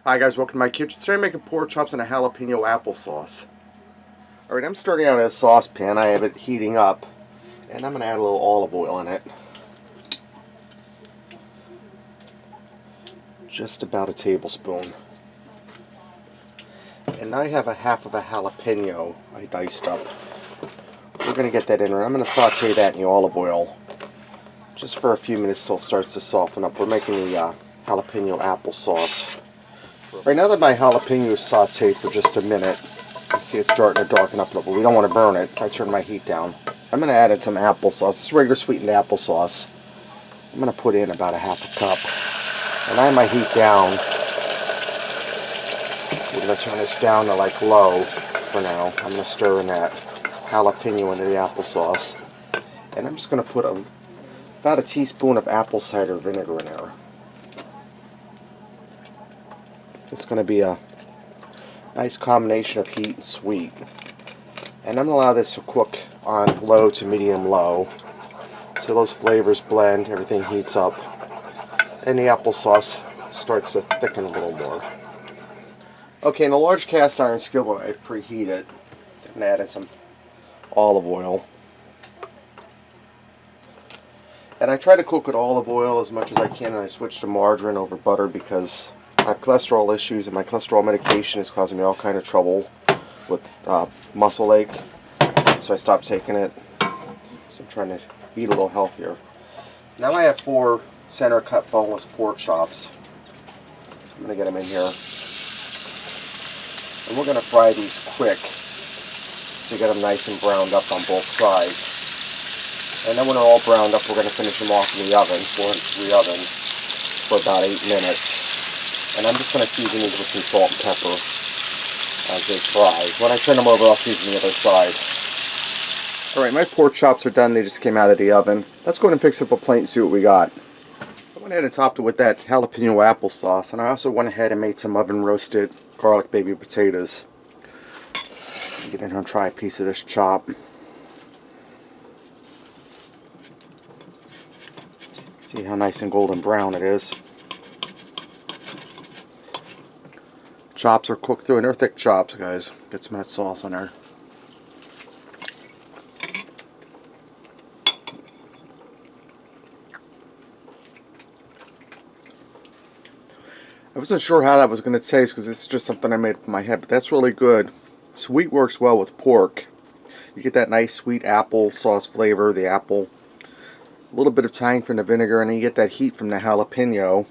Hi guys, welcome to my kitchen. Today I'm making pork chops and a jalapeno applesauce. Alright, I'm starting out in a saucepan. I have it heating up. And I'm going to add a little olive oil in it. Just about a tablespoon. And now I have a half of a jalapeno I diced up. We're going to get that in there. I'm going to saute that in the olive oil just for a few minutes till it starts to soften up. We're making the jalapeno applesauce. Right now that my jalapeno is sauteed for just a minute, you see it's starting to darken up a little bit. We don't want to burn it. I turn my heat down. I'm going to add in some applesauce. This is regular sweetened applesauce. I'm going to put in about a half a cup. And I have my heat down. We're going to turn this down to like low for now. I'm going to stir in that jalapeno into the applesauce. And I'm just going to put about a teaspoon of apple cider vinegar in there. It's going to be a nice combination of heat and sweet. And I'm going to allow this to cook on low to medium low so those flavors blend, everything heats up. Then the applesauce starts to thicken a little more. Okay, in a large cast iron skillet I've preheated. I'm going to add in some olive oil. And I try to cook with olive oil as much as I can, and I switch to margarine over butter because I have cholesterol issues and my cholesterol medication is causing me all kind of trouble with muscle ache. So I stopped taking it. So I'm trying to eat a little healthier. Now I have 4 center cut boneless pork chops. I'm going to get them in here. And we're going to fry these quick to get them nice and browned up on both sides. And then when they're all browned up, we're going to finish them off in the oven, 403 oven, for about 8 minutes. And I'm just going to season these with some salt and pepper as they fry. When I turn them over, I'll season the other side. Alright, my pork chops are done. They just came out of the oven. Let's go ahead and fix up a plate and see what we got. I went ahead and topped it with that jalapeno applesauce. And I also went ahead and made some oven roasted garlic baby potatoes. Get in here and try a piece of this chop. See how nice and golden brown it is. Chops are cooked through, and they're thick chops, guys. Get some of that sauce on there. I wasn't sure how that was going to taste because it's just something I made in my head, but that's really good. Sweet works well with pork. You get that nice sweet apple sauce flavor, the apple. A little bit of tang from the vinegar, and then you get that heat from the jalapeno.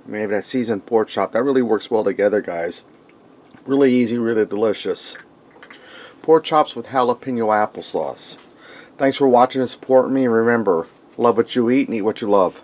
Maybe that seasoned pork chop. That really works well together, guys. Really easy, really delicious. Pork chops with jalapeno applesauce. Thanks for watching and supporting me. And remember, love what you eat and eat what you love.